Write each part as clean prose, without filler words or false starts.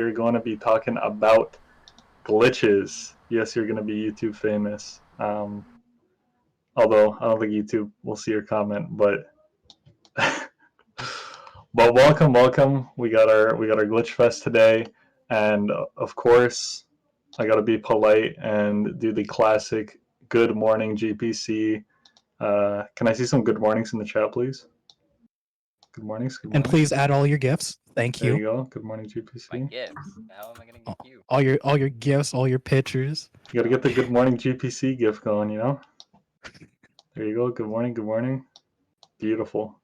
We're going to be talking about glitches. Yes, you're going to be YouTube famous. Although I don't think YouTube will see your comment, but but welcome. We got our Glitchfest today, and of course, I got to be polite and do the classic good morning GPC. Can I see some good mornings in the chat, please? Good mornings. Good morning. And please add all your gifts. Thank you. There you go. Good morning, GPC. My gifts? How am I gonna get you? All your gifts, all your pictures. You got to get the good morning GPC gift going, you know? There you go. Good morning. Good morning. Beautiful.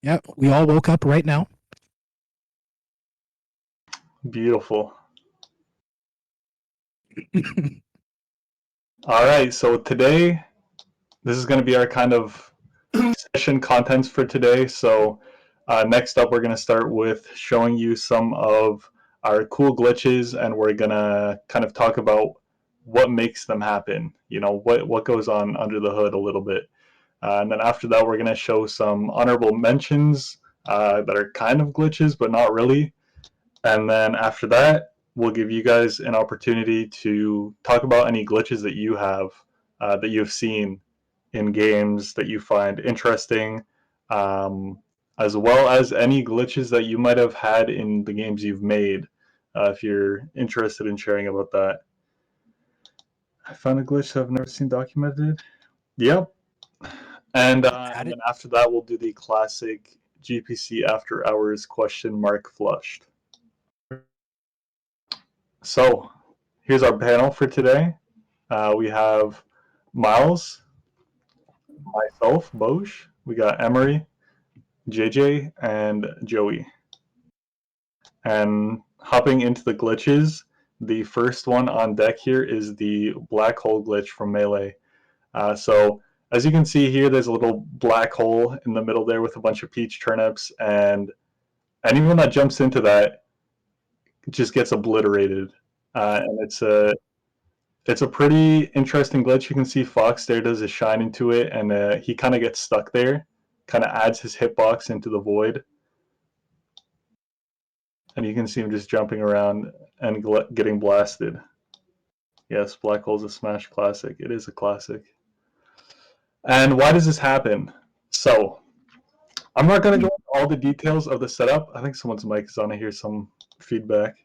Yeah, we all woke up right now. Beautiful. All right. So today, this is going to be our kind of session contents for today. So next up, we're going to start with showing you some of our cool glitches, and we're going to kind of talk about what makes them happen. You know, what goes on under the hood a little bit. And then after that, we're going to show some honorable mentions that are kind of glitches, but not really. And then after that, we'll give you guys an opportunity to talk about any glitches that you have, that you've seen in games that you find interesting, as well as any glitches that you might have had in the games you've made, if you're interested in sharing about that. I found a glitch that I've never seen documented. Yep. And then after that, we'll do the classic GPC after hours question mark flushed. So here's our panel for today. We have Miles, myself, Bosch. We got Emery, JJ, and Joey. And hopping into the glitches, the first one on deck here is the black hole glitch from Melee. So as you can see here, there's a little black hole in the middle there with a bunch of peach turnips, and anyone that jumps into that just gets obliterated. And it's a pretty interesting glitch. You can see Fox there does a shine into it, and he kind of gets stuck there, kind of adds his hitbox into the void. And you can see him just jumping around and getting blasted. Yes, Black Hole's a Smash classic. It is a classic. And why does this happen? So, I'm not going to go into all the details of the setup. I think someone's mic is on. I hear some feedback.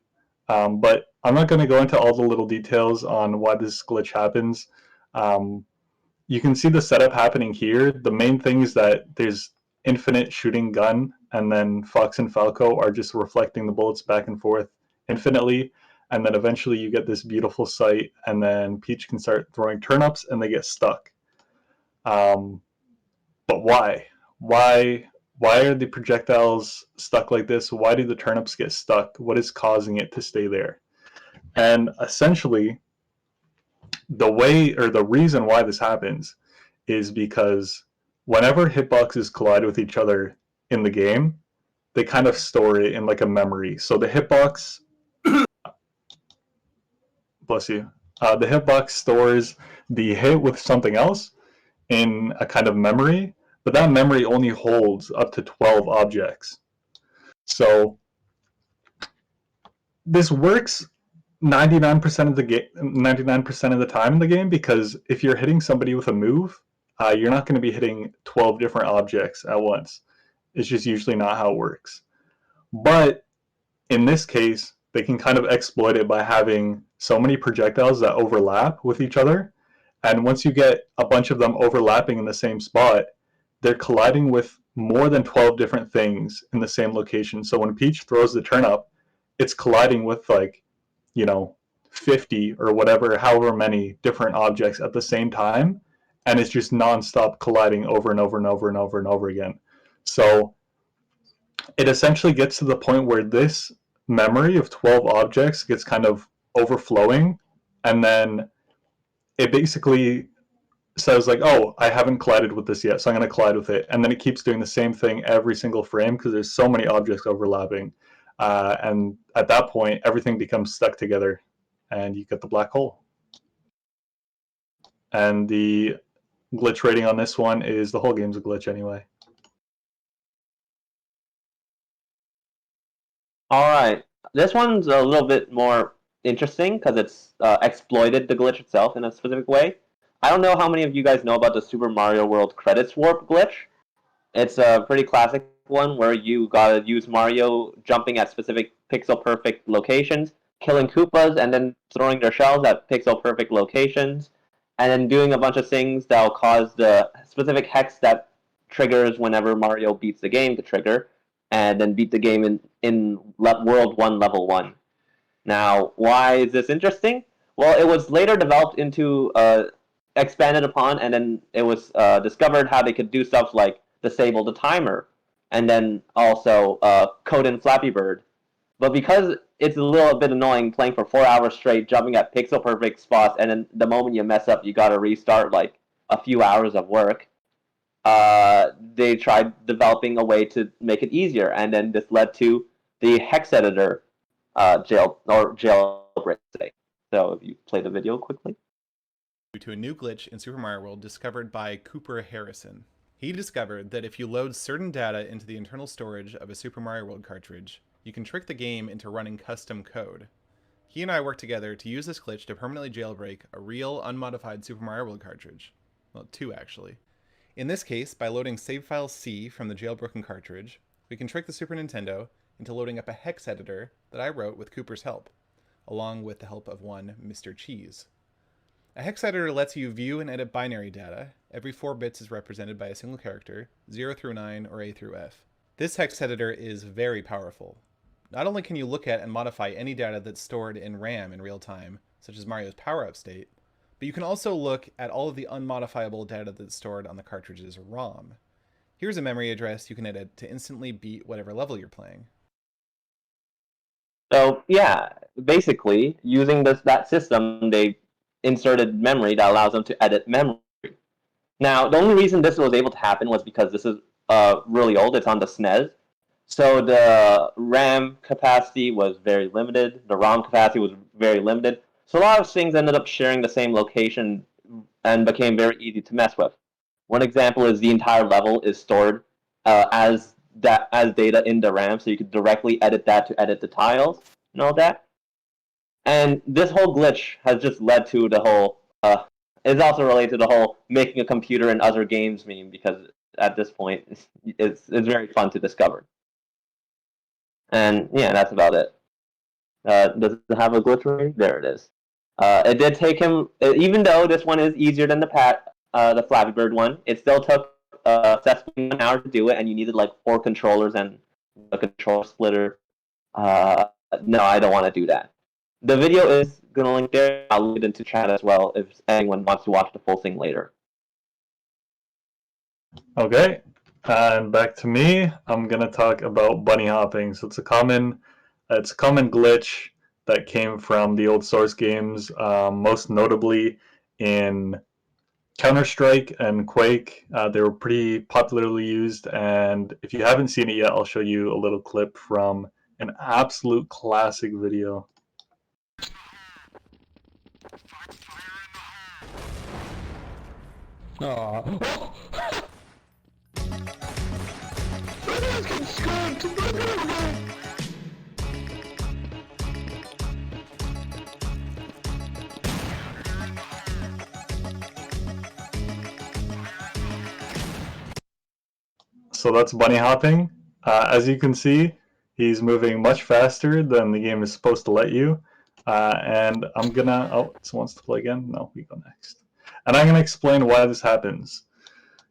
But I'm not going to go into all the little details on why this glitch happens. You can see the setup happening here. The main thing is that there's infinite shooting gun, and then Fox and Falco are just reflecting the bullets back and forth infinitely. And then eventually you get this beautiful sight, and then Peach can start throwing turnips, and they get stuck. But why? Why are the projectiles stuck like this? Why do the turnips get stuck? What is causing it to stay there? And essentially, the reason why this happens is because whenever hitboxes collide with each other in the game, they kind of store it in like a memory. So the hitbox, bless you, the hitbox stores the hit with something else in a kind of memory, but that memory only holds up to 12 objects. So this works 99% of the game, 99% of the time in the game, because if you're hitting somebody with a move, you're not going to be hitting 12 different objects at once. It's just usually not how it works. But in this case, they can kind of exploit it by having so many projectiles that overlap with each other. And once you get a bunch of them overlapping in the same spot, they're colliding with more than 12 different things in the same location. So when Peach throws the turnip, it's colliding with, like, you know, 50 or whatever, however many different objects at the same time. And it's just nonstop colliding over and over and over and over and over again. So it essentially gets to the point where this memory of 12 objects gets kind of overflowing, and then it basically says, like, oh, I haven't collided with this yet, so I'm going to collide with it. And then it keeps doing the same thing every single frame because there's so many objects overlapping. And at that point, everything becomes stuck together, and you get the black hole. And the glitch rating on this one is the whole game's a glitch anyway. All right. This one's a little bit more interesting because it's exploited the glitch itself in a specific way. I don't know how many of you guys know about the Super Mario World credits warp glitch. It's a pretty classic one where you gotta use Mario jumping at specific pixel perfect locations, killing Koopas, and then throwing their shells at pixel perfect locations, and then doing a bunch of things that'll cause the specific hex that triggers whenever Mario beats the game to trigger, and then beat the game in World 1, Level 1. Now, why is this interesting? Well, it was later developed into, expanded upon, and then it was discovered how they could do stuff like disable the timer, and then also code in Flappy Bird. But because it's a little bit annoying playing for 4 hours straight, jumping at pixel perfect spots, and then the moment you mess up, you gotta restart like a few hours of work. They tried developing a way to make it easier, and then this led to the hex editor jailbreak today. So if you play the video quickly. Due to a new glitch in Super Mario World discovered by Cooper Harrison. He discovered that if you load certain data into the internal storage of a Super Mario World cartridge, you can trick the game into running custom code. He and I worked together to use this glitch to permanently jailbreak a real, unmodified Super Mario World cartridge. Well, 2 actually. In this case, by loading save file C from the jailbroken cartridge, we can trick the Super Nintendo into loading up a hex editor that I wrote with Cooper's help, along with the help of one Mr. Cheese. A hex editor lets you view and edit binary data. Every 4 bits is represented by a single character, 0 through 9 or A through F. This hex editor is very powerful. Not only can you look at and modify any data that's stored in RAM in real time, such as Mario's power-up state, but you can also look at all of the unmodifiable data that's stored on the cartridge's ROM. Here's a memory address you can edit to instantly beat whatever level you're playing. So yeah, basically, using that system, they inserted memory that allows them to edit memory. Now, the only reason this was able to happen was because this is really old. It's on the SNES. So the RAM capacity was very limited. The ROM capacity was very limited. So a lot of things ended up sharing the same location and became very easy to mess with. One example is the entire level is stored as data in the RAM, so you could directly edit that to edit the tiles and all that. And this whole glitch has just led to the whole, it's also related to the whole making a computer in other games meme, because at this point, it's very fun to discover. And yeah, that's about it. Does it have a glitch rating? There it is. It did take him, even though this one is easier than the Flappy Bird one, it still took successfully 1 hour to do it, and you needed like 4 controllers and a controller splitter. No, I don't want to do that. The video is going to link there. I'll link it into chat as well if anyone wants to watch the full thing later. Okay, and back to me. I'm gonna talk about bunny hopping. So it's a common glitch that came from the old Source games, most notably in Counter-Strike and Quake. They were pretty popularly used, and if you haven't seen it yet, I'll show you a little clip from an absolute classic video. So that's bunny hopping. As you can see, he's moving much faster than the game is supposed to let you. And I'm gonna, oh, someone wants to play again? No, we go next. And I'm gonna explain why this happens.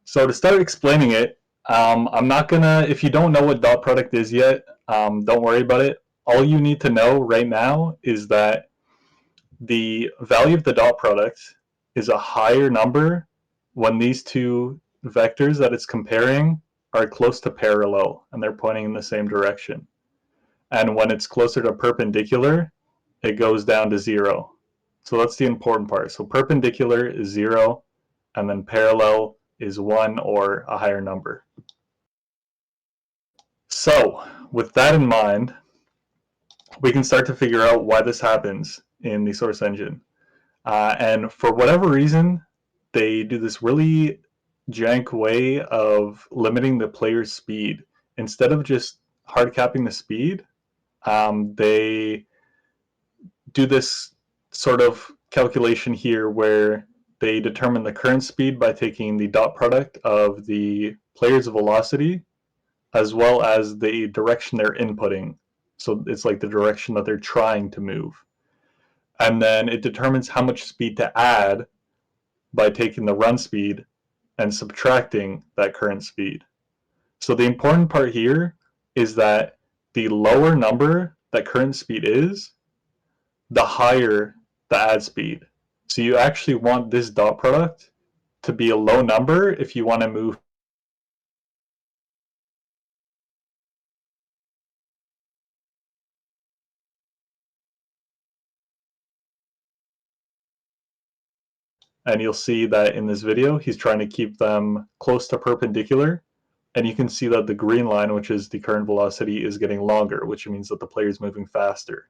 So to start explaining it, I'm not gonna, if you don't know what dot product is yet, don't worry about it. All you need to know right now is that the value of the dot product is a higher number when these two vectors that it's comparing are close to parallel and they're pointing in the same direction. And when it's closer to perpendicular, it goes down to 0. So that's the important part. So perpendicular is 0, and then parallel is 1 or a higher number. So with that in mind, we can start to figure out why this happens in the Source engine. And for whatever reason, they do this really jank way of limiting the player's speed. Instead of just hard capping the speed, They do this sort of calculation here where they determine the current speed by taking the dot product of the player's velocity as well as the direction they're inputting. So it's like the direction that they're trying to move. And then it determines how much speed to add by taking the run speed and subtracting that current speed. So the important part here is that the lower number that current speed is, the higher the add speed. So you actually want this dot product to be a low number if you want to move and you'll see that in this video he's trying to keep them close to perpendicular, and you can see that the green line, which is the current velocity, is getting longer, which means that the player is moving faster.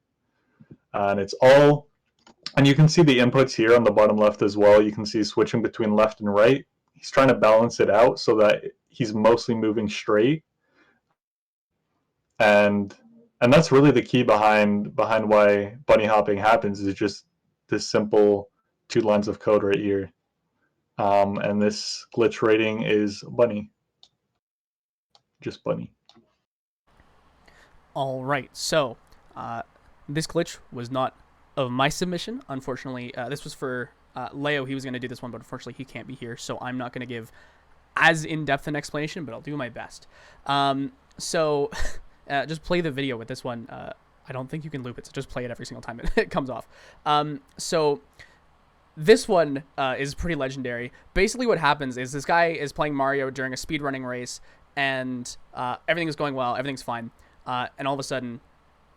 And it's all, and you can see the inputs here on the bottom left as well. You can see switching between left and right. He's trying to balance it out so that he's mostly moving straight, and that's really the key behind why bunny hopping happens, is just this simple 2 lines of code right here. And this glitch rating is bunny. Just bunny. All right, so this glitch was not of my submission. Unfortunately, this was for Léo. He was going to do this one, but unfortunately he can't be here, so I'm not going to give as in-depth an explanation, but I'll do my best. So just play the video with this one. I don't think you can loop it, so just play it every single time it comes off. So this one is pretty legendary. Basically what happens is this guy is playing Mario during a speedrunning race, and everything is going well, everything's fine. And all of a sudden,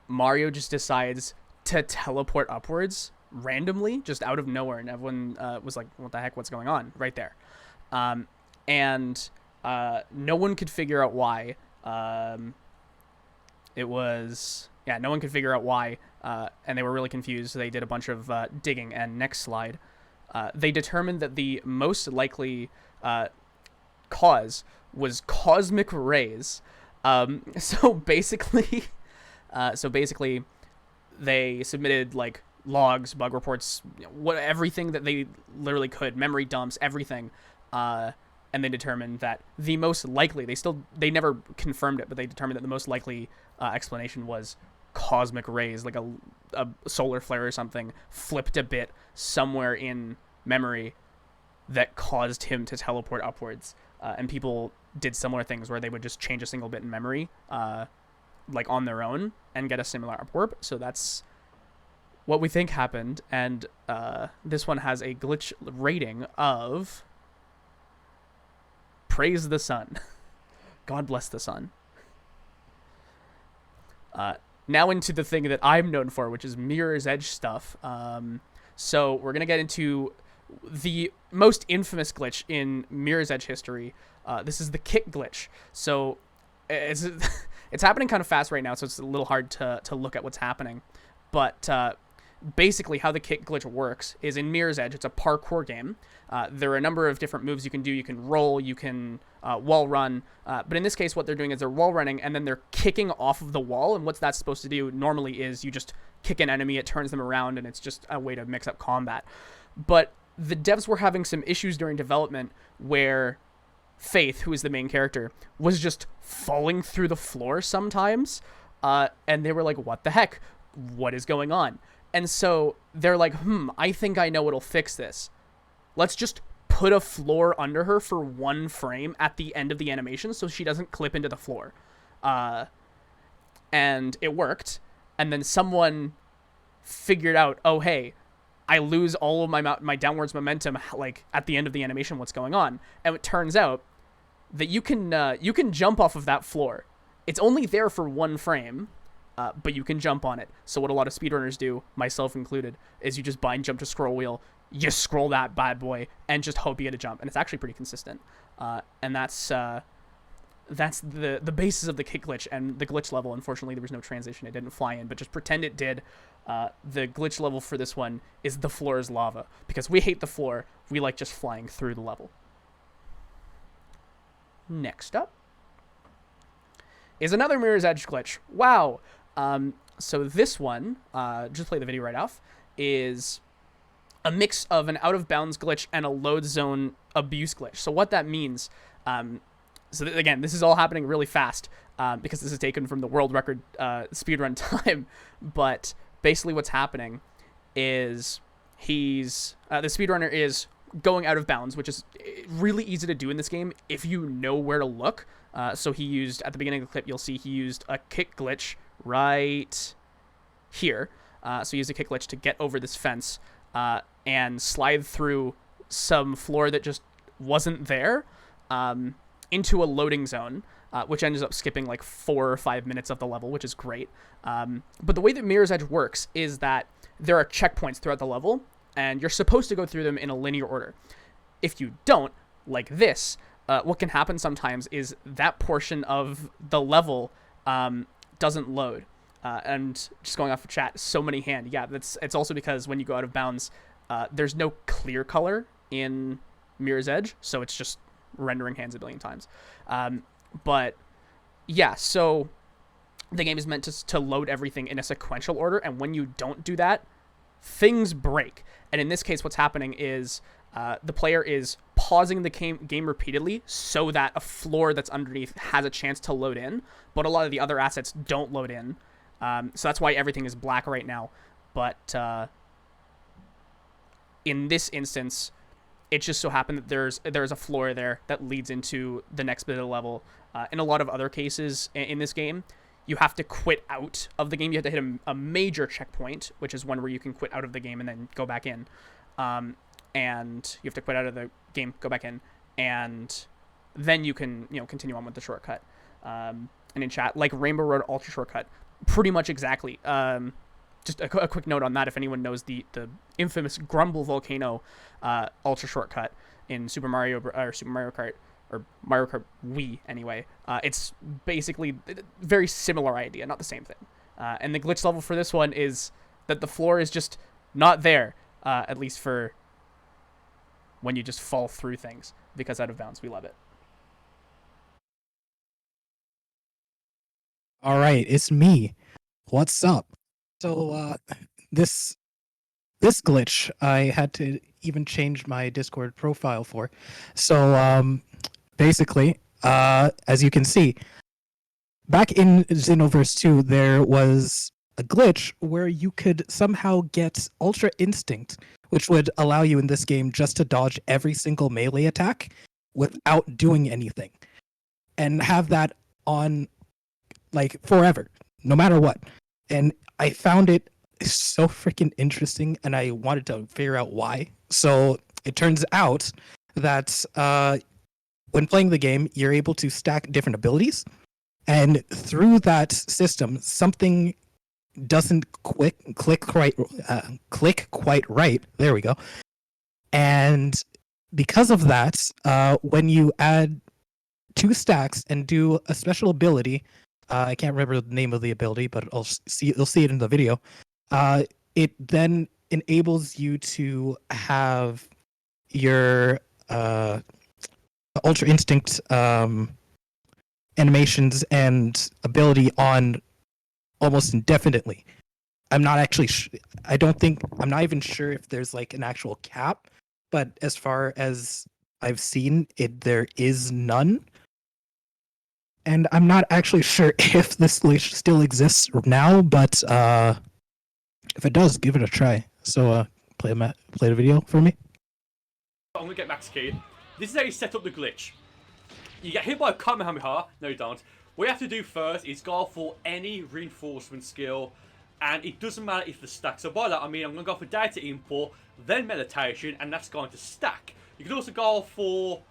Mario just decides to teleport upwards randomly, just out of nowhere, and everyone was like, what the heck, what's going on right there? And no one could figure out why. No one could figure out why, and they were really confused. So they did a bunch of digging, and next slide. They determined that the most likely cause was cosmic rays. So basically, they submitted like logs, bug reports, everything that they literally could, memory dumps, everything, and they determined that the most likely, they never confirmed it, but they determined that the most likely explanation was cosmic rays, like a solar flare or something flipped a bit somewhere in memory that caused him to teleport upwards. And people did similar things where they would just change a single bit in memory, like on their own, and get a similar upwarp. So that's what we think happened. And this one has a glitch rating of praise the sun. God bless the sun. Now into the thing that I'm known for, which is Mirror's Edge stuff. So we're going to get into the most infamous glitch in Mirror's Edge history. This is the kick glitch. So it's happening kind of fast right now, so it's a little hard to look at what's happening. But basically how the kick glitch works is in Mirror's Edge, it's a parkour game. There are a number of different moves you can do. You can roll, you can wall run. But in this case, what they're doing is they're wall running, and then they're kicking off of the wall. And what's that supposed to do normally is you just kick an enemy, it turns them around, and it's just a way to mix up combat. But the devs were having some issues during development where Faith, who is the main character, was just falling through the floor sometimes. And they were like, what the heck? What is going on? And so they're like, I think I know what'll fix this. Let's just put a floor under her for 1 frame at the end of the animation so she doesn't clip into the floor. And it worked. And then someone figured out, oh, hey, I lose all of my downwards momentum like at the end of the animation. What's going on? And it turns out that you can jump off of that floor. It's only there for 1 frame, but you can jump on it. So what a lot of speedrunners do, myself included, is you just bind jump to scroll wheel, you scroll that bad boy, and just hope you get a jump. And it's actually pretty consistent. And that's the basis of the kick glitch. And the glitch level, unfortunately, there was no transition. It didn't fly in, but just pretend it did. The glitch level for this one is the floor is lava. Because we hate the floor, we like just flying through the level. Next up is another Mirror's Edge glitch. Wow. So this one, just play the video right off, is a mix of an out of bounds glitch and a load zone abuse glitch. So what that means, again, this is all happening really fast because this is taken from the world record speedrun time. But basically what's happening is the speedrunner is going out of bounds, which is really easy to do in this game if you know where to look. So he used, at the beginning of the clip, you'll see he used a kick glitch right here. So he used a kick glitch to get over this fence and slide through some floor that just wasn't there into a loading zone, which ends up skipping like 4 or 5 minutes of the level, which is great. But the way that Mirror's Edge works is that there are checkpoints throughout the level, and you're supposed to go through them in a linear order. If you don't, like this, what can happen sometimes is that portion of the level doesn't load. And just going off of chat, so many hand. Yeah, it's also because when you go out of bounds, there's no clear color in Mirror's Edge, so it's just rendering hands a billion times. But yeah, so the game is meant to load everything in a sequential order, and when you don't do that, things break. And in this case, what's happening is the player is pausing the game repeatedly so that a floor that's underneath has a chance to load in, but a lot of the other assets don't load in. So that's why everything is black right now. But in this instance, it just so happened that there's a floor there that leads into the next bit of the level. In a lot of other cases in this game, you have to quit out of the game. You have to hit a major checkpoint, which is one where you can quit out of the game and then go back in. And you have to quit out of the game, go back in, and then you can continue on with the shortcut. And in chat, like Rainbow Road Ultra Shortcut, pretty much exactly. Just a quick note on that, if anyone knows the infamous Grumble Volcano Ultra Shortcut in Super Mario Kart, or Mario Kart Wii anyway. It's basically a very similar idea, not the same thing. And the glitch level for this one is that the floor is just not there, at least for when you just fall through things, because out of bounds. We love it. All right, it's me. What's up? So this glitch I had to even change my Discord profile for. So basically, as you can see, back in Xenoverse 2, there was a glitch where you could somehow get Ultra Instinct, which would allow you in this game just to dodge every single melee attack without doing anything, and have that on like forever, no matter what. And I found it so freaking interesting, and I wanted to figure out why. So it turns out that when playing the game, you're able to stack different abilities, and through that system, something doesn't click quite right. There we go. And because of that, when you add 2 stacks and do a special ability, I can't remember the name of the ability, but you'll see it in the video. It then enables you to have your Ultra Instinct animations and ability on almost indefinitely. I'm not actually I'm not even sure if there's like an actual cap, but as far as I've seen it, there is none. And I'm not actually sure if this glitch still exists now, but if it does, give it a try. So play the video for me. I'm gonna get Max Key. This is how you set up the glitch. You get hit by a Kamehameha. No, you don't. What you have to do first is go for any reinforcement skill, and it doesn't matter if the stacks. So by that I mean I'm gonna go for data import, then meditation, and that's going to stack. You can also go for,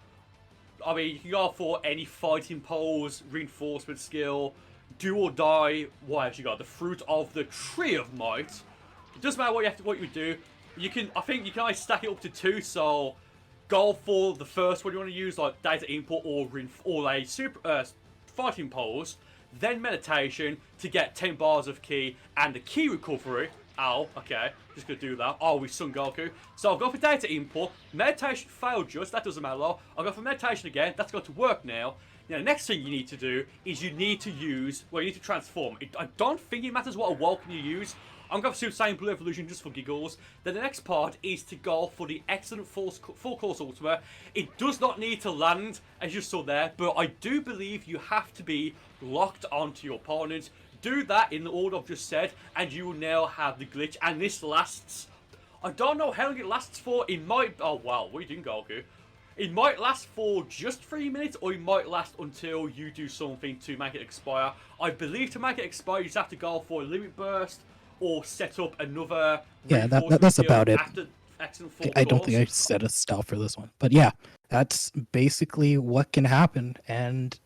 you can go for any fighting pose, reinforcement skill, do or die. What else you got? The fruit of the tree of might. It doesn't matter what you do. I think you can only stack it up to 2. So go for the first one you want to use, like data import or a super fighting pose, then meditation to get 10 bars of key and the key recovery. Ow, okay, just gonna do that. Oh, we Son Goku. So I'll go for data import. Meditation failed just, that doesn't matter. I'll go for meditation again, that's going to work now. Now, the next thing you need to do is you need to transform. I don't think it matters what awoken you use. I'm going to Saiyan Blue Evolution just for giggles. Then the next part is to go for the excellent full course Ultima. It does not need to land, as you saw there, but I do believe you have to be locked onto your opponent. Do that in the order I've just said, and you will now have the glitch. And this lasts, I don't know how long it lasts for. It might, oh wow, what are you doing, Goku? It might last for just 3 minutes, or it might last until you do something to make it expire. I believe to make it expire, you just have to go for a limit burst, or set up another. Yeah, that's about it. Excellent I don't think I set a stop for this one, but yeah, that's basically what can happen, and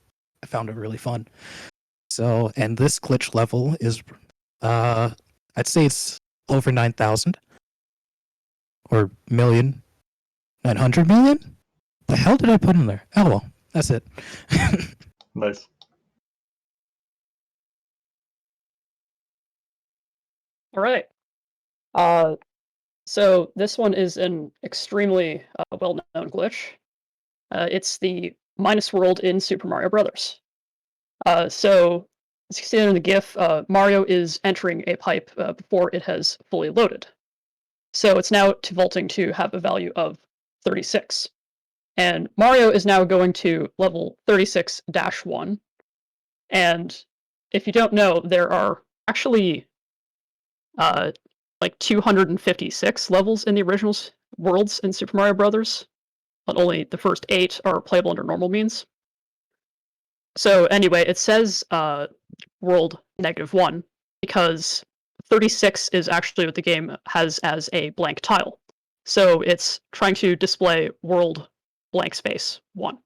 I found it really fun. So, and this glitch level is, I'd say it's over 9,000 or million, 900 million. The hell did I put in there? Oh well, that's it. Nice. All right. So this one is an extremely well-known glitch. It's the minus world in Super Mario Brothers. So as you can see in the GIF, Mario is entering a pipe before it has fully loaded. So it's now vaulting to have a value of 36. And Mario is now going to level 36-1. And if you don't know, there are actually like 256 levels in the original worlds in Super Mario Brothers, but only the first 8 are playable under normal means. So anyway, it says world -1 because 36 is actually what the game has as a blank tile. So it's trying to display world blank space 1.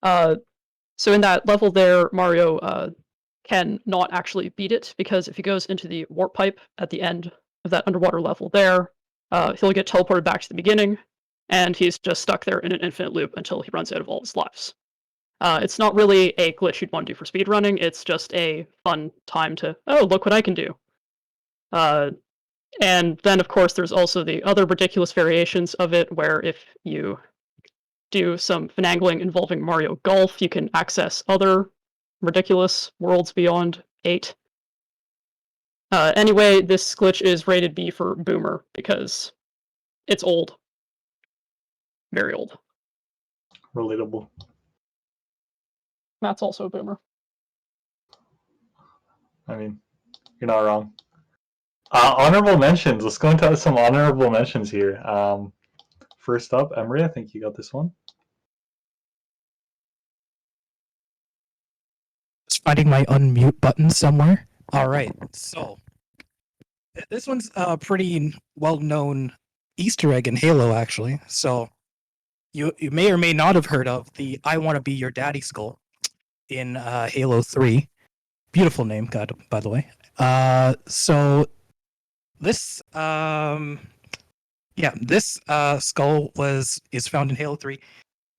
So in that level there, Mario can not actually beat it, because if he goes into the warp pipe at the end of that underwater level there, he'll get teleported back to the beginning, and he's just stuck there in an infinite loop until he runs out of all his lives. It's not really a glitch you'd want to do for speedrunning, it's just a fun time to, oh, look what I can do. And then, of course, there's also the other ridiculous variations of it, where if you do some finagling involving Mario Golf, you can access other ridiculous worlds beyond 8. Anyway, this glitch is rated B for Boomer because it's old. Very old. Relatable. Matt's also a Boomer. I mean, you're not wrong. Honorable mentions. Let's go into some honorable mentions here. First up, Emery, I think you got this one. Just finding my unmute button somewhere. All right, so this one's a pretty well-known Easter egg in Halo, actually. So you may or may not have heard of the "I Want to Be Your Daddy" skull in Halo 3. Beautiful name, God, by the way. So this this skull is found in Halo 3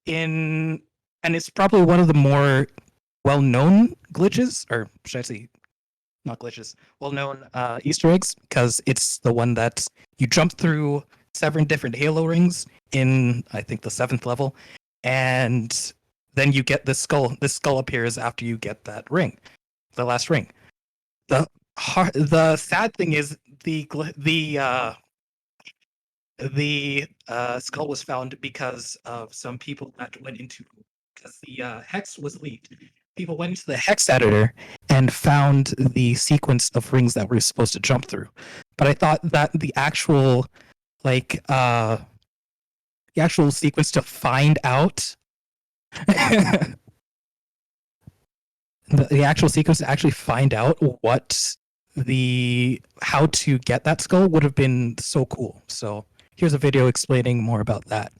and it's probably one of the more well-known glitches, or should I say not glitches, well-known Easter eggs, because it's the one that you jump through 7 different Halo rings in, I think, the 7th level, and then you get this skull. This skull appears after you get that ring, the last ring. The sad thing is the skull was found because of some people that went into, because the hex was leaked. People went into the hex editor and found the sequence of rings that we're supposed to jump through. But I thought that the actual sequence to find out the actual sequence to actually find out how to get that skull would have been so cool. So here's a video explaining more about that.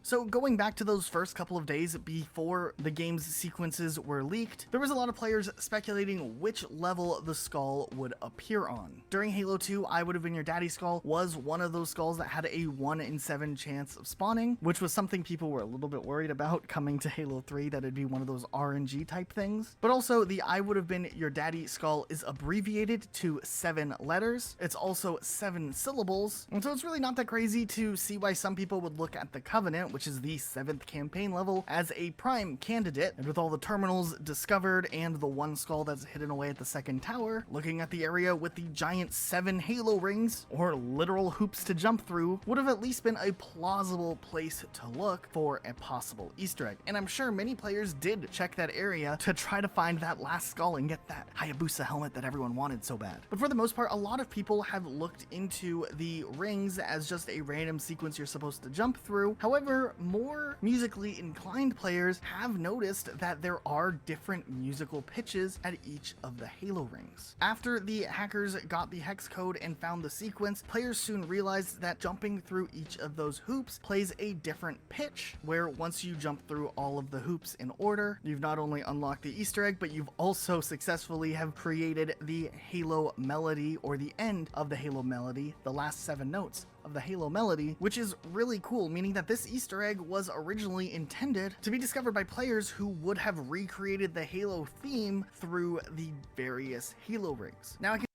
So going back to those first couple of days before the game's sequences were leaked, there was a lot of players speculating which level the skull would appear on. During Halo 2, I Would Have Been Your Daddy skull was one of those skulls that had a 1 in 7 chance of spawning, which was something people were a little bit worried about coming to Halo 3, that it'd be one of those RNG type things. But also, the I Would Have Been Your Daddy skull is abbreviated to 7 letters. It's also 7 syllables, and so it's really not that crazy to see why some people would look at the Covenant Trident, which is the 7th campaign level, as a prime candidate. And with all the terminals discovered and the one skull that's hidden away at the second tower, looking at the area with the giant 7 halo rings, or literal hoops to jump through, would have at least been a plausible place to look for a possible Easter egg. And I'm sure many players did check that area to try to find that last skull and get that Hayabusa helmet that everyone wanted so bad. But for the most part, a lot of people have looked into the rings as just a random sequence you're supposed to jump through. However, more musically inclined players have noticed that there are different musical pitches at each of the halo rings. After the hackers got the hex code and found the sequence, players soon realized that jumping through each of those hoops plays a different pitch, where once you jump through all of the hoops in order, you've not only unlocked the Easter egg, but you've also successfully have created the Halo melody, or the end of the Halo melody, the last 7 notes of the Halo melody, which is really cool, meaning that this Easter egg was originally intended to be discovered by players who would have recreated the Halo theme through the various Halo rings. Now I can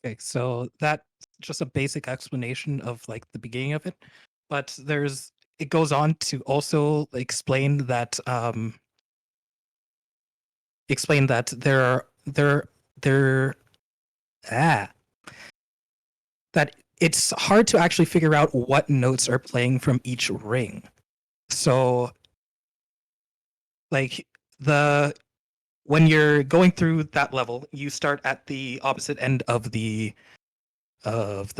Okay, so that's just a basic explanation of like the beginning of it, but it goes on to also explain that that it's hard to actually figure out what notes are playing from each ring. So like when you're going through that level, you start at the opposite end of the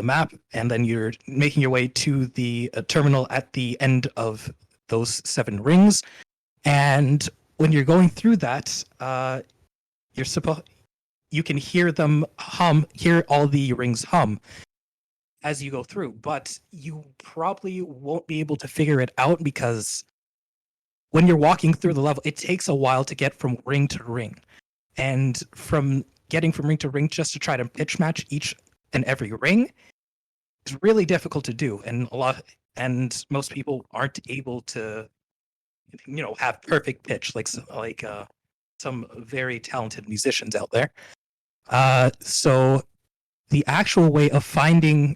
map, and then you're making your way to the terminal at the end of those 7 rings. And when you're going through that, you can hear them hear all the rings hum as you go through, but you probably won't be able to figure it out because when you're walking through the level, it takes a while to get from ring to ring. And from getting from ring to ring just to try to pitch match each and every ring is really difficult to do. And most people aren't able to, have perfect pitch like some very talented musicians out there. So the actual way of finding,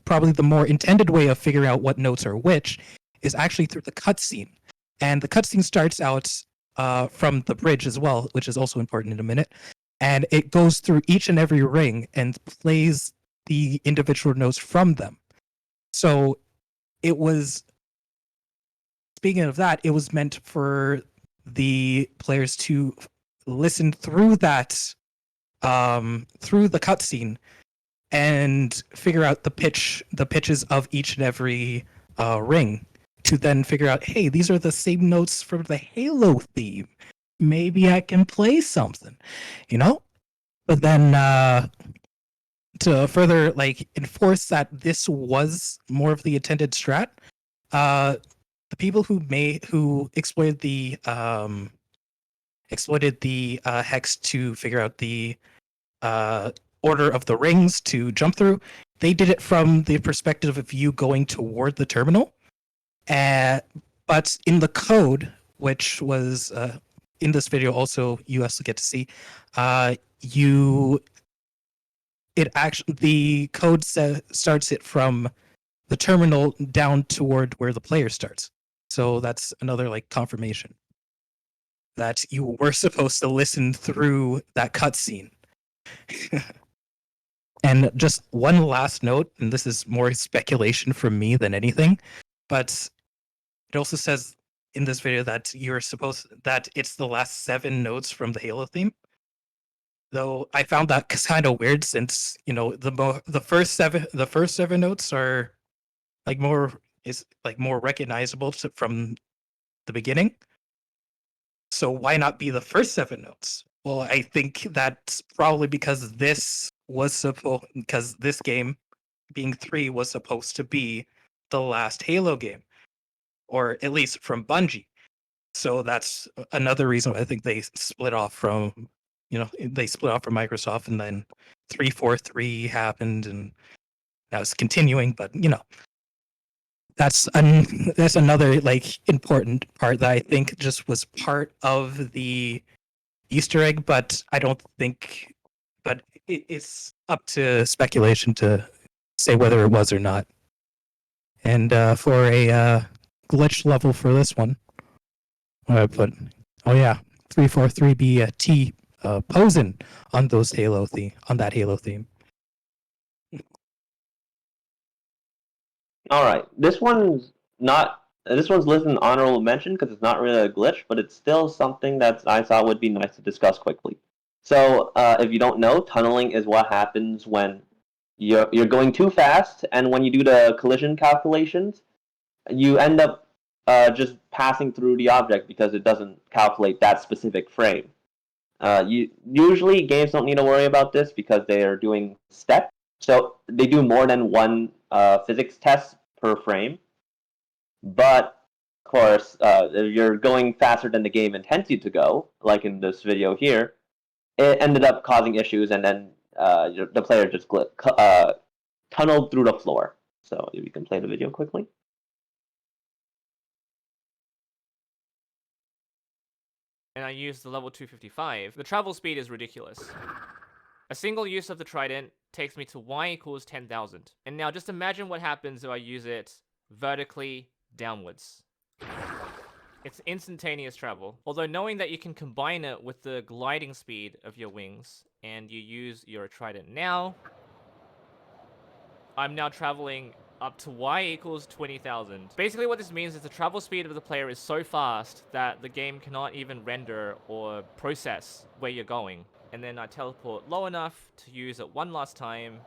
probably the more intended way of figuring out what notes are which, is actually through the cutscene. And the cutscene starts out from the bridge as well, which is also important in a minute. And it goes through each and every ring and plays the individual notes from them. So speaking of that, it was meant for the players to listen through that, through the cutscene, and figure out the pitches of each and every ring, to then figure out, hey, these are the same notes from the Halo theme. Maybe I can play something, But then to further enforce that this was more of the intended strat, the people who exploited the hex to figure out the order of the rings to jump through, they did it from the perspective of you going toward the terminal. But in the code, which was in this video also you also get to see, the code starts it from the terminal down toward where the player starts. So that's another confirmation that you were supposed to listen through that cutscene. And just one last note, and this is more speculation from me than anything, but it also says in this video that that it's the last 7 notes from the Halo theme. Though I found that kind of weird, since the first seven notes are more recognizable from the beginning. So why not be the first 7 notes? Well, I think that's probably because this game, being 3, was supposed to be the last Halo game, or at least from Bungie. So that's another reason I think they split off from Microsoft, and then 343 happened, and now it's continuing. But that's another important part that I think just was part of the Easter egg, but I don't think. But it's up to speculation to say whether it was or not. And for a glitch level for this one, I put 343B T posing on those Halo theme on that Halo theme. All right, this one's listed in honorable mention because it's not really a glitch, but it's still something that I thought would be nice to discuss quickly. So, if you don't know, tunneling is what happens when you're going too fast, and when you do the collision calculations, you end up just passing through the object because it doesn't calculate that specific frame. Usually games don't need to worry about this because they are doing step, so they do more than one physics test per frame. But of course, if you're going faster than the game intends you to go, like in this video here, it ended up causing issues, and then the player just tunneled through the floor. So if you can play the video quickly. And I use the level 255, the travel speed is ridiculous. A single use of the Trident takes me to y equals 10,000. And now just imagine what happens if I use it vertically downwards. It's instantaneous travel. Although knowing that you can combine it with the gliding speed of your wings, and you use your Trident now, I'm now traveling up to y equals 20,000. Basically what this means is the travel speed of the player is so fast that the game cannot even render or process where you're going. And then I teleport low enough to use it one last time.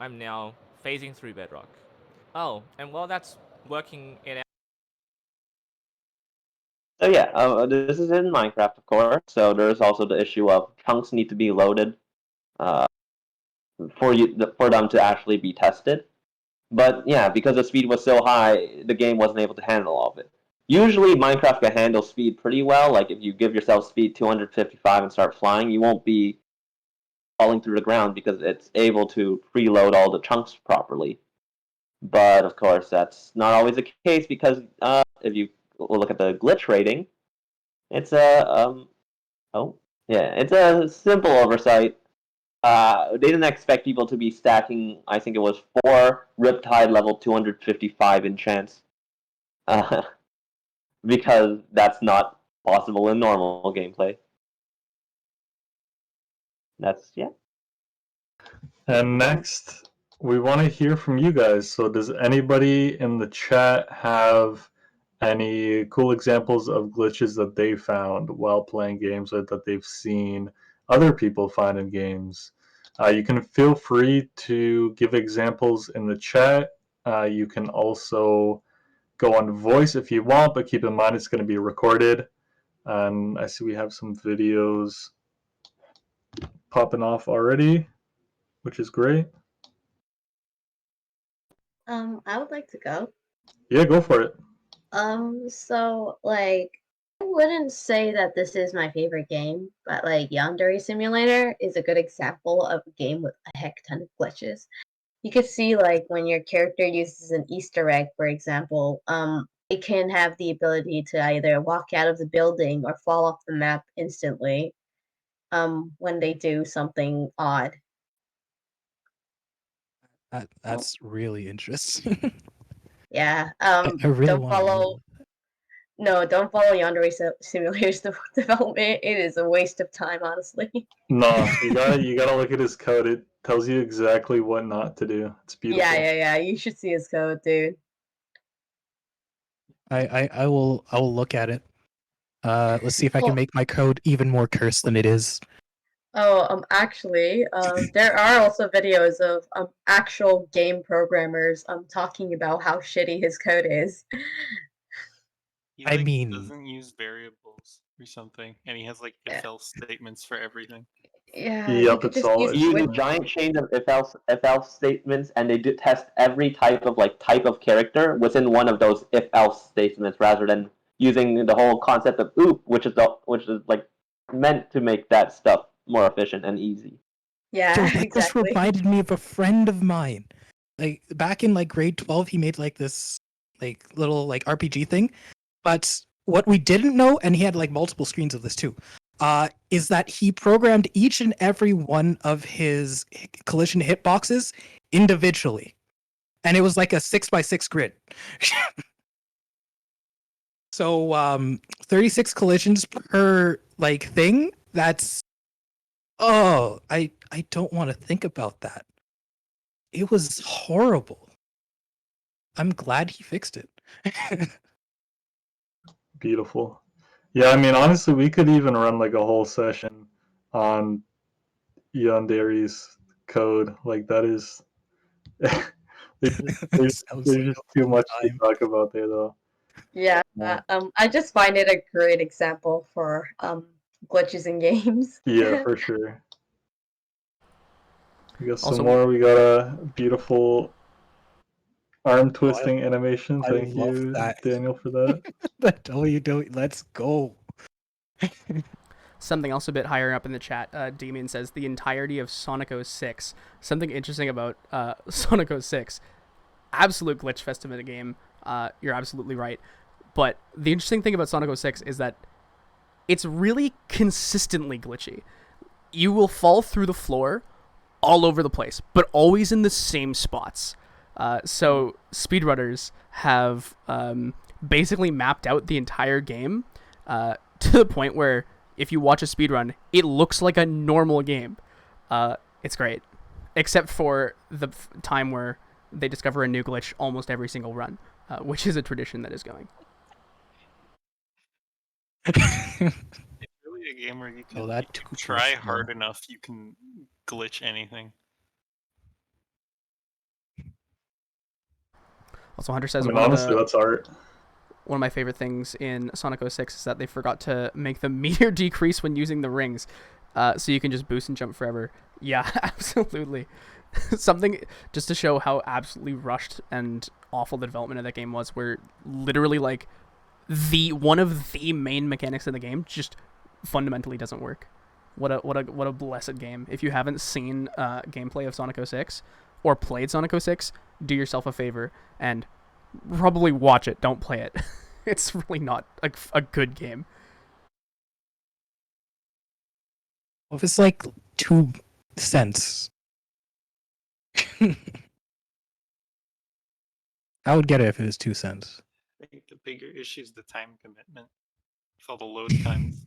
I'm now phasing through Bedrock. Oh, and while that's working it out. So yeah, this is in Minecraft, of course. So there's also the issue of chunks need to be loaded for them to actually be tested. But yeah, because the speed was so high, the game wasn't able to handle all of it. Usually, Minecraft can handle speed pretty well. Like if you give yourself speed 255 and start flying, you won't be falling through the ground because it's able to preload all the chunks properly. But of course, that's not always the case because if you look at the glitch rating, it's it's a simple oversight. They didn't expect people to be stacking, I think it was 4 Riptide level 255 enchants. Because that's not possible in normal gameplay. Yeah. And next, we want to hear from you guys. So does anybody in the chat have any cool examples of glitches that they found while playing games or that they've seen other people find in games? You can feel free to give examples in the chat. You can also go on voice if you want, but keep in mind it's going to be recorded. I see we have some videos popping off already, which is great. I would like to go. Yeah, go for it. So like I wouldn't say that this is my favorite game, but like Yandere Simulator is a good example of a game with a heck ton of glitches. You can see like when your character uses an Easter egg, for example, it can have the ability to either walk out of the building or fall off the map instantly, when they do something odd. That's really interesting. Yeah. I really Don't want to follow. know. No, don't follow Yandere Simulator's development. It is a waste of time, honestly. No, you gotta look at his code. It tells you exactly what not to do. It's beautiful. Yeah. You should see his code, dude. I will look at it. Let's see if I can Well- make my code even more cursed than it is. Oh, actually, there are also videos of actual game programmers talking about how shitty his code is. He I mean- doesn't use variables or something, and he has like if-else statements for everything. Yeah, Yep, you could it's just all- use You use a Squid. giant chain of if-else statements, and they do test every type of character within one of those if-else statements, rather than using the whole concept of OOP, which is like meant to make that stuff more efficient and easy. Yeah, Yo, that just exactly. reminded me of a friend of mine. Like back in like grade 12, he made like this like little like RPG thing. But what we didn't know, and he had like multiple screens of this too, is that he programmed each and every one of his collision hitboxes individually. and it was like a 6x6 grid. So 36 collisions per like thing. That's I don't want to think about that. It was horrible. I'm glad he fixed it. Beautiful. Yeah, I mean, honestly, we could even run like a whole session on Yandere's code. Like that is, there's Sounds like just a too fun much to time. talk about there, though. Yeah, Yeah. I just find it a great example for glitches in games. Yeah, for sure. We got some Also- more. We got a beautiful arm twisting I animation. Thank love you, that. Daniel, for that. The WWE, let's go. Something else a bit higher up in the chat, Damien says the entirety of Sonic 06. Something interesting about Sonic 06. Absolute glitch fest of a game. You're absolutely right. But the interesting thing about Sonic 06 is that it's really consistently glitchy. You will fall through the floor all over the place, but always in the same spots. So speedrunners have basically mapped out the entire game to the point where if you watch a speedrun, it looks like a normal game. It's great. Except for the time where they discover a new glitch almost every single run, which is a tradition that is going. It's really a game where you can Oh, that if you too try close, hard no. enough, you can glitch anything. Also, Hunter I says mean, one honestly, of that's art. one of my favorite things in Sonic 06 is that they forgot to make the meter decrease when using the rings, so you can just boost and jump forever. Yeah, absolutely. Something just to show how absolutely rushed and awful the development of that game was, where literally like one of the main mechanics in the game just fundamentally doesn't work. What a blessed game. If you haven't seen gameplay of Sonic 06 or played Sonic 06, do yourself a favor and probably watch it. Don't play it. It's really not a good game. Well, if it's like 2 cents, I would get it if it was 2 cents. I think the bigger issue is the time commitment. With all the load times.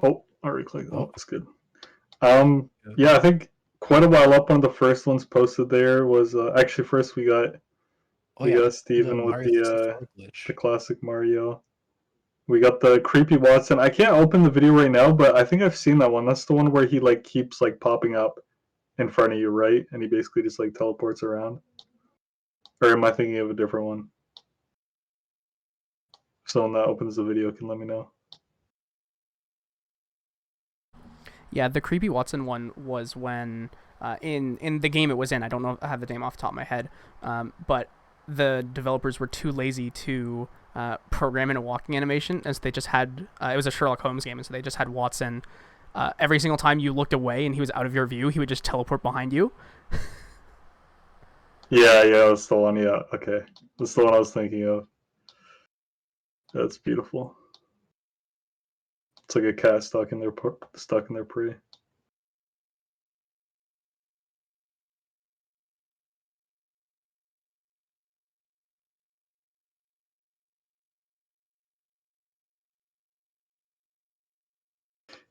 Oh, I reclicked. Oh, that's good. Yeah, I think quite a while up, one of the first ones posted there was actually first we got Steven with Mario the 64 glitch. the classic Mario. We got the creepy Watson. I can't open the video right now, but I think I've seen that one. That's the one where he like keeps like popping up in front of you, right? And he basically just like teleports around. Or am I thinking of a different one? If someone that opens the video can let me know. Yeah, the creepy Watson one was when in the game it was in. I don't know if I have the name off the top of my head, but the developers were too lazy to program in a walking animation, as they just had it was a Sherlock Holmes game, and so they just had Watson. Every single time you looked away and he was out of your view, he would just teleport behind you. Yeah, that's the one. Yeah, okay, that's the one I was thinking of. That's beautiful. It's like a cat stuck in their prey.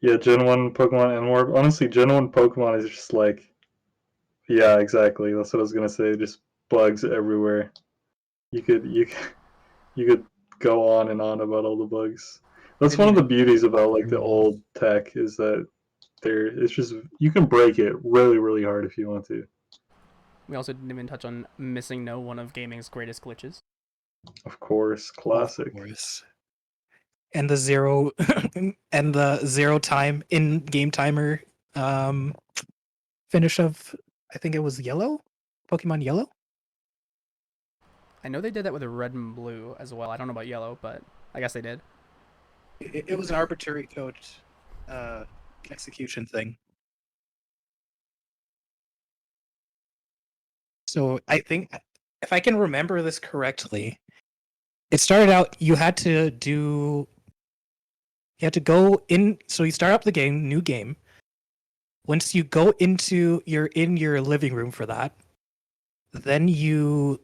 Yeah, Gen 1 Pokemon and more. Honestly, Gen 1 Pokemon is just like, yeah, exactly. That's what I was gonna say. Just bugs everywhere. You could go on and on about all the bugs. That's one of the beauties about like the old tech is that it's just you can break it really, really hard if you want to. We also didn't even touch on Missing No, one of gaming's greatest glitches. Of course, classic. Of course. And the zero and the 0 time in game timer finish of, I think it was Yellow? Pokemon Yellow? I know they did that with a red and blue as well. I don't know about yellow, but I guess they did. It was an arbitrary code execution thing. So I think, if I can remember this correctly, it started out you had You have to go in. So you start up the game, new game. Once you go you're in your living room for that. Then you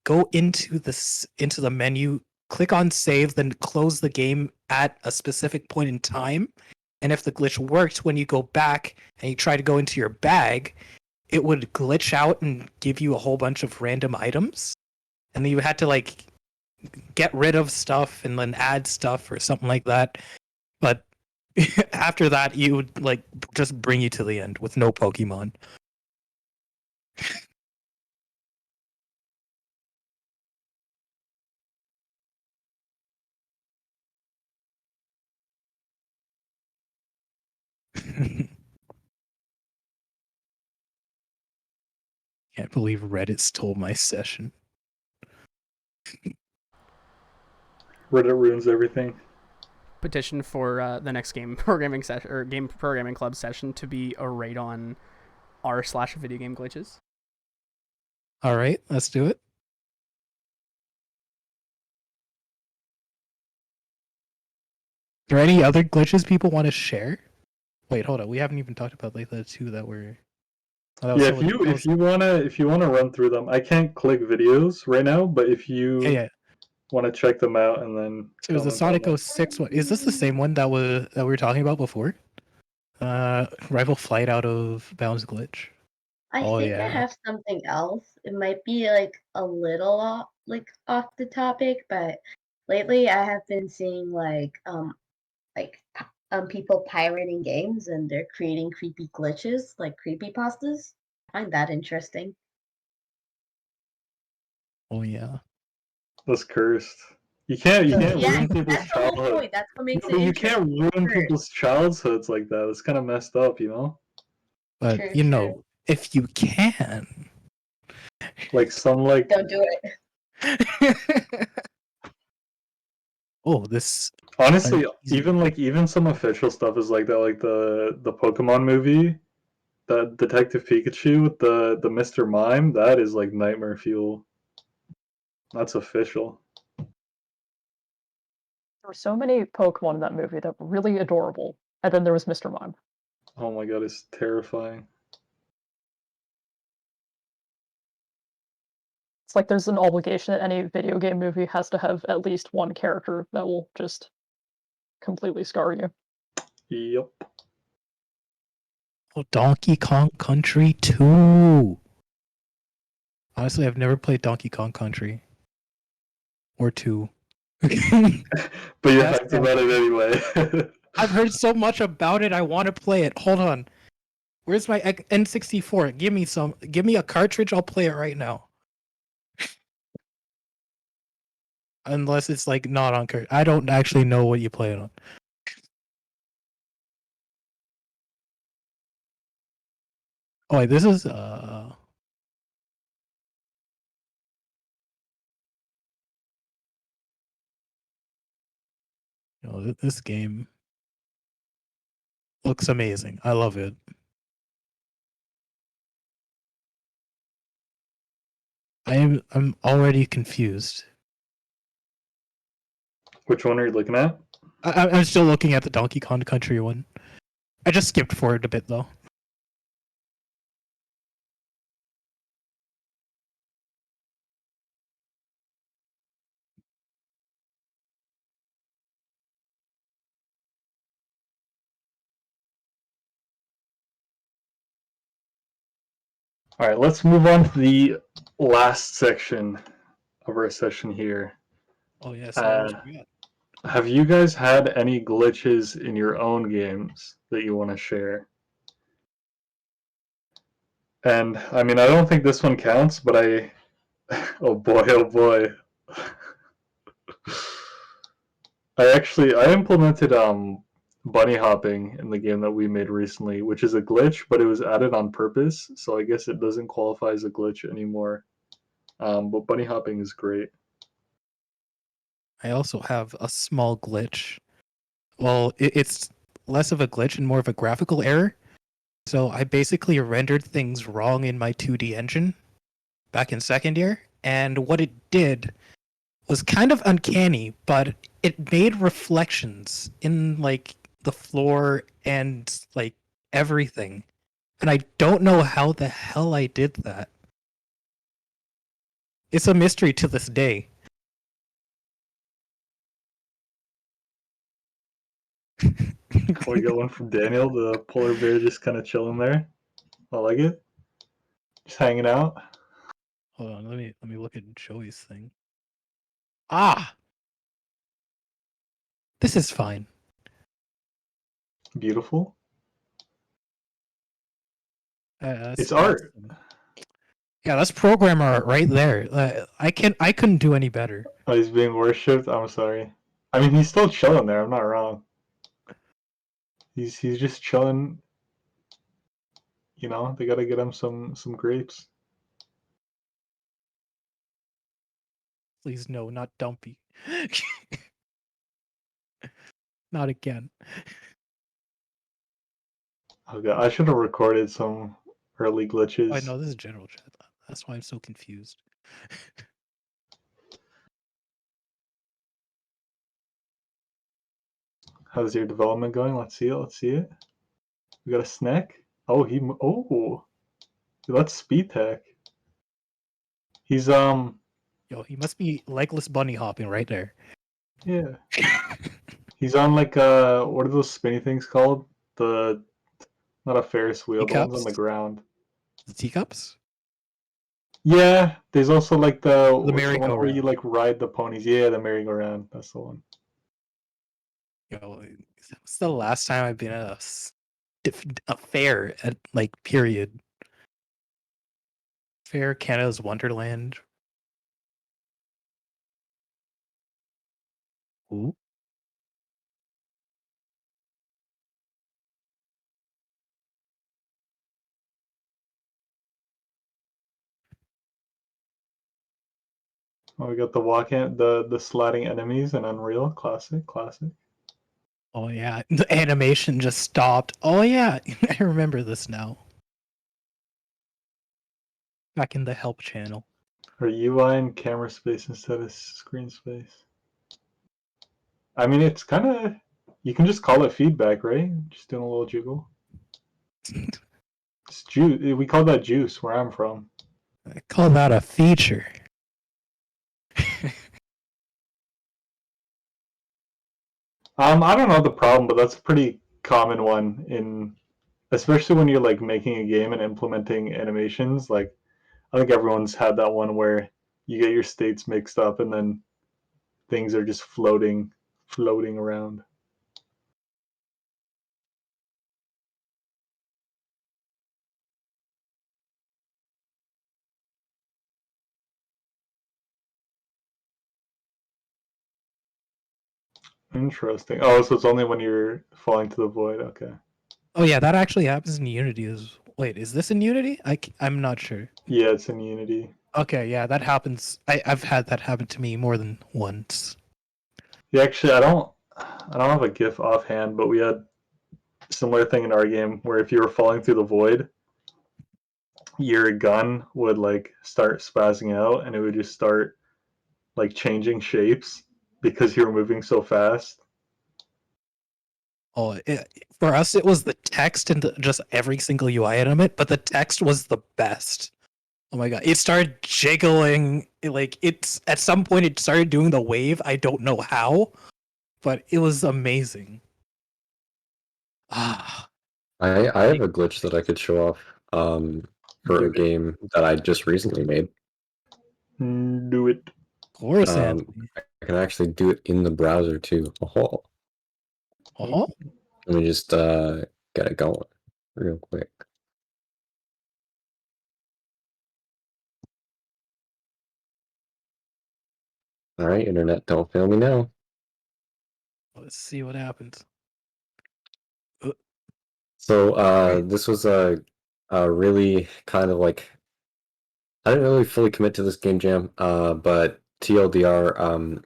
go into the menu, click on save, then close the game at a specific point in time. And if the glitch worked, when you go back and you try to go into your bag, it would glitch out and give you a whole bunch of random items. And then you had to like get rid of stuff and then add stuff or something like that. But after that, you would like just bring you to the end with no Pokemon. Can't believe Reddit stole my session. Reddit ruins everything. Petition for the next game programming session or game programming club session to be a raid on r/video game glitches. All right, let's do it. Are there any other glitches people want to share? Wait, hold on. We haven't even talked about like the two that were. Oh, Yeah, if you wanna run through them, I can't click videos right now, but if you want to check them out and then it was the Sonic 06 one. Is this the same one that we were talking about before? Rival Flight out of bounds glitch. I think I have something else. It might be like a little off the topic, but lately I have been seeing people pirating games and they're creating creepy glitches, like creepypastas. I find that interesting. Oh yeah. That's cursed. You can't ruin people's that's the whole childhood. point. That's what makes it You interesting. can't ruin people's childhoods like that. It's kind of messed up, you know? But True, you know, if you can, like some like don't do it. Oh, this honestly, even some official stuff is like that, like the Pokemon movie, the Detective Pikachu with the Mr. Mime, that is like nightmare fuel. That's official. There were so many Pokemon in that movie that were really adorable, and then there was Mr. Mime. Oh my god, it's terrifying. It's like there's an obligation that any video game movie has to have at least one character that will just completely scar you. Yep. Oh, Donkey Kong Country 2. Honestly, I've never played Donkey Kong Country. Or 2. But you're hyped about it anyway. I've heard so much about it, I want to play it. Hold on. Where's my N64? Give me a cartridge, I'll play it right now. Unless it's like not on cartridge. I don't actually know what you play it on. Oh wait, this is this game looks amazing. I love it. I'm already confused. Which one are you looking at? I'm still looking at the Donkey Kong Country one. I just skipped forward a bit though. All right, let's move on to the last section of our session here. Oh yes. Have you guys had any glitches in your own games that you want to share? And I mean, I don't think this one counts, but oh boy. I implemented bunny hopping in the game that we made recently, which is a glitch, but it was added on purpose, so I guess it doesn't qualify as a glitch anymore. But bunny hopping is great. I also have a small glitch. Well, it's less of a glitch and more of a graphical error. So I basically rendered things wrong in my 2D engine back in second year, and what it did was kind of uncanny, but it made reflections in like the floor and like everything. And I don't know how the hell I did that. It's a mystery to this day. We got one from Daniel, the polar bear just kind of chilling there. I like it. Just hanging out. Hold on, let me look at Joey's thing. Ah! This is fine. Beautiful. That's It's art. Yeah, that's programmer art right there. I couldn't do any better. Oh, he's being worshipped. I'm sorry. I mean, he's still chilling there. I'm not wrong. He's just chilling. You know, they gotta get him some grapes. Please no, not Dumpy. Not again. Okay, I should have recorded some early glitches. Oh, I know this is general chat. That's why I'm so confused. How's your development going? Let's see it. Let's see it. We got a snack. Oh, oh, that's speed tech. He's Yo, he must be legless bunny hopping right there. Yeah. He's on like what are those spinny things called? The not a Ferris wheel, the ones on the ground. The teacups? Yeah, there's also like the one where merry-go-round. you like ride the ponies. Yeah, the merry-go-round. That's the one. Yo, it's the last time I've been at a fair at like period. Fair, Canada's Wonderland. Ooh. Oh, we got the the sliding enemies and Unreal. Classic. Oh yeah, the animation just stopped. Oh yeah, I remember this now. Back in the help channel. Or UI and camera space instead of screen space. I mean, it's kind of, you can just call it feedback, right? Just doing a little jiggle. It's juice. We call that juice where I'm from. I call that a feature. I don't know the problem, but that's a pretty common one in, especially when you're like making a game and implementing animations. Like, I think everyone's had that one where you get your states mixed up and then things are just floating around. Interesting. Oh, so it's only when you're falling to the void. Okay. Oh yeah, that actually happens in Unity. Wait, is this in Unity? I'm not sure. Yeah, it's in Unity. Okay, yeah, that happens. I've had that happen to me more than once. Yeah, actually, I don't have a GIF offhand, but we had a similar thing in our game where if you were falling through the void, your gun would like start spazzing out and it would just start like changing shapes because you were moving so fast. Oh, for us it was the text and just every single UI element, but the text was the best. Oh my god, it started jiggling. It's at some point it started doing the wave. I don't know how, but it was amazing. Ah, I have a glitch that I could show off for a game that I just recently made. Do it. Of course, I can actually do it in the browser too. Oh. Uh-huh. Let me just get it going real quick. All right, internet, don't fail me now. Let's see what happens. So this was a really kind of like, I didn't really fully commit to this game jam, but TLDR,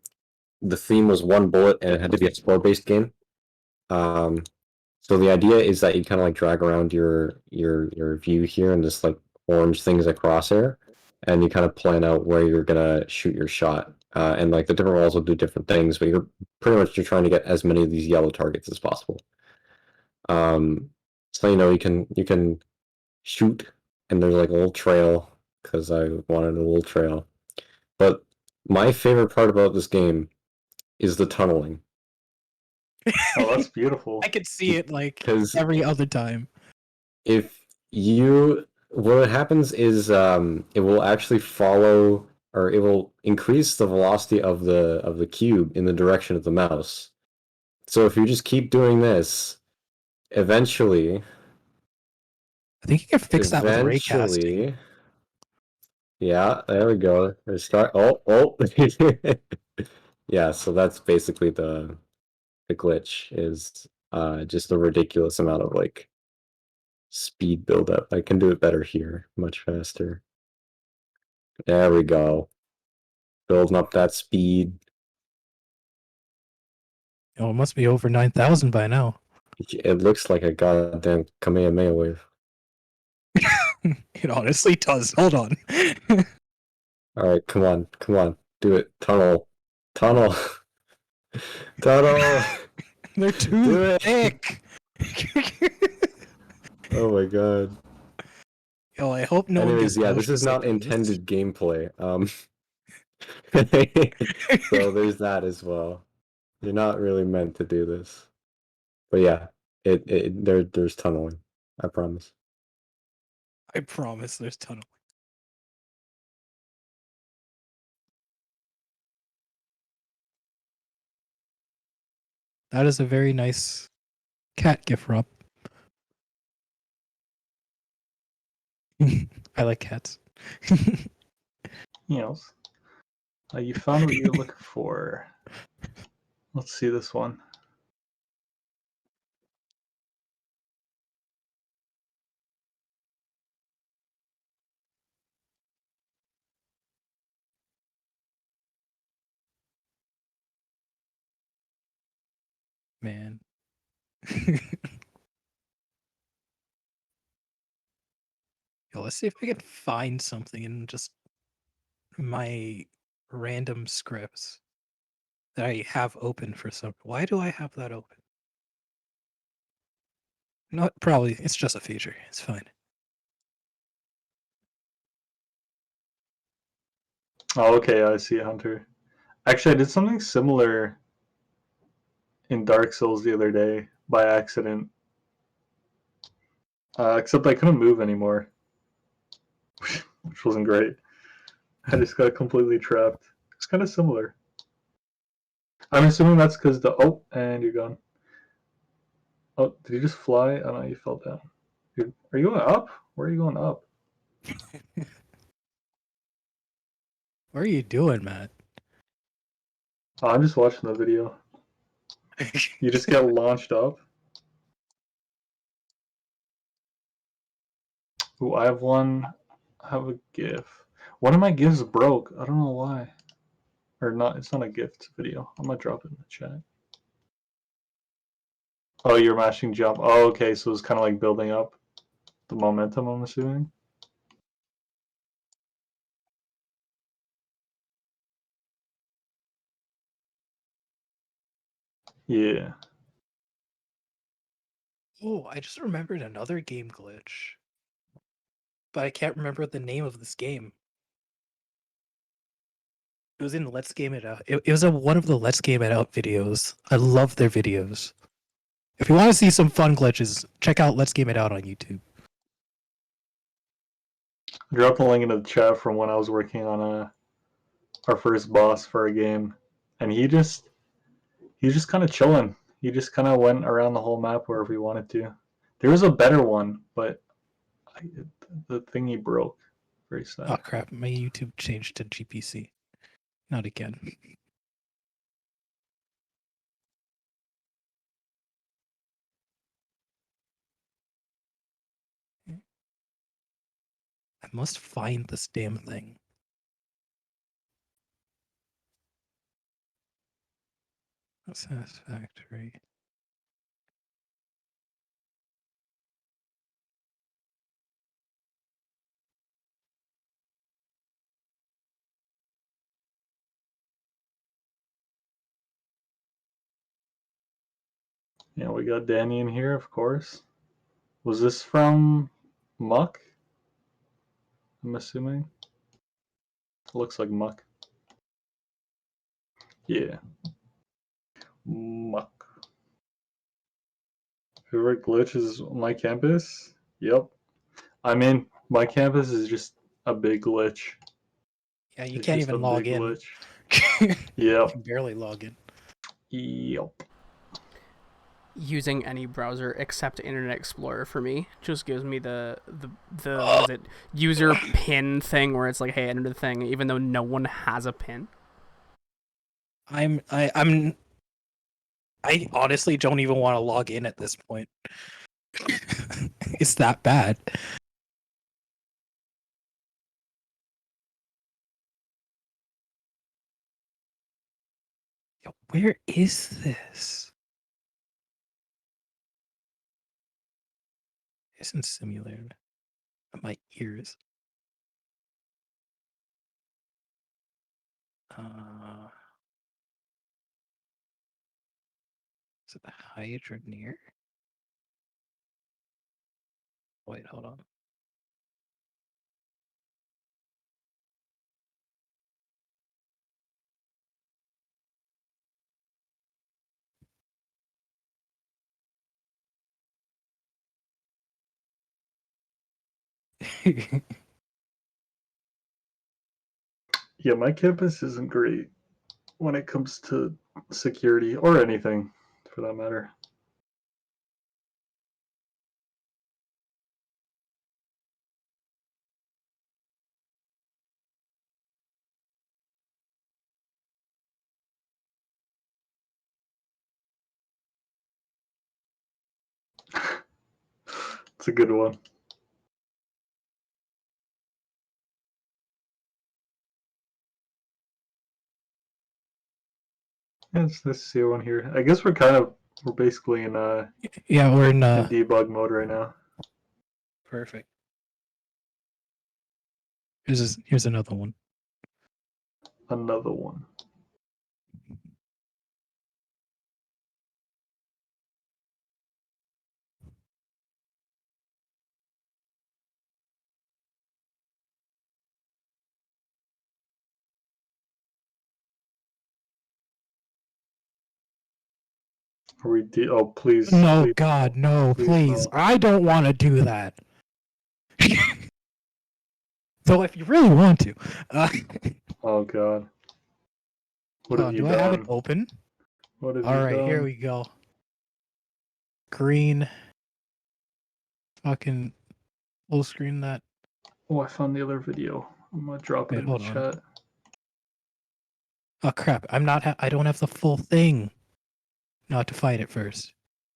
the theme was one bullet and it had to be a score-based game. So the idea is that you kind of like drag around your view here and just like orange things a crosshair, and you kind of plan out where you're gonna shoot your shot. and like the different walls will do different things, but you're pretty much trying to get as many of these yellow targets as possible. So you can shoot, and there's like a little trail because I wanted a little trail. But my favorite part about this game is the tunneling. Oh, that's beautiful. I could see it like 'Cause every other time. if what happens is it will actually follow, or it will increase the velocity of the cube in the direction of the mouse. So if you just keep doing this, eventually I think you can fix that with raycasting. yeah, there we go. Yeah, so that's basically the glitch is just a ridiculous amount of like speed buildup. I can do it better here, much faster. There we go. Building up that speed. Oh, it must be over 9,000 by now. It looks like a goddamn Kamehameha wave. It honestly does. Hold on. Alright, come on. Do it. Tunnel. Tunnel. Tunnel. They're too Do it. thick. Oh my god. Yo, I hope no one Anyways, gets yeah, this is nauseous not like this. intended gameplay. So there's that as well. You're not really meant to do this. But yeah, there's tunneling. I promise. I promise there's tunneling. That is a very nice cat gif, Rob. I like cats. Yes. You found what you're looking for. Let's see this one. Man. Yo, let's see if I can find something in just my random scripts that I have open for some. Why do I have that open? Not probably. It's just a feature. It's fine. Oh, okay, I see, Hunter. Actually, I did something similar in Dark Souls the other day by accident. Except I couldn't move anymore, which wasn't great. I just got completely trapped. It's kind of similar. I'm assuming that's because and you're gone. Oh, did you just fly? Oh no, you fell down. Are you going up? Where are you going up? What are you doing, Matt? Oh, I'm just watching the video. You just get launched up. Ooh, I have one. I have a GIF. One of my GIFs broke. I don't know why. Or not. It's not a GIF. It's a video. I'm gonna drop it in the chat. Oh, you're mashing jump. Oh, okay. So it's kind of like building up the momentum, I'm assuming. Yeah. Oh, I just remembered another game glitch. But I can't remember the name of this game. It was in Let's Game It Out. It was one of the Let's Game It Out videos. I love their videos. If you want to see some fun glitches, check out Let's Game It Out on YouTube. I dropped the link into the chat from when I was working on our first boss for a game, and he's just kind of chilling. He just kind of went around the whole map wherever he wanted to. There was a better one, but the thingy broke. Very sad. Oh crap, my YouTube changed to GPC. Not again. I must find this damn thing. Satisfactory. Yeah, we got Danny in here, of course. Was this from Muck? I'm assuming. Looks like Muck. Yeah. Muck. Favorite glitch is my campus? Yep. I mean, my campus is just a big glitch. Yeah, you It's can't just even a log big in. glitch. You Yep. can barely log in. Yep. Using any browser except Internet Explorer for me just gives me the what is it, user pin thing where it's like, hey, enter the thing, even though no one has a pin. I honestly don't even want to log in at this point. It's that bad. Yo, where is this? Isn't simulated. My ears. Is it the Hydra near? Wait, hold on. Yeah, my campus isn't great when it comes to security or anything for that matter. It's a good one. Yeah, it's nice to see everyone here. I guess we're basically in Yeah, we're in in debug mode right now. perfect. Here's another one. Another one. Are we oh please. No, please, God, no, please. no. I don't want to do that. So if you really want to, Oh god. What hold have on, you do I have it done? open? What have All you right, done? here we go. Green. Fucking full screen that. Oh, I found the other video. I'm gonna drop it Wait, in the hold on. chat. Oh crap! I don't have the full thing. Not to fight it first.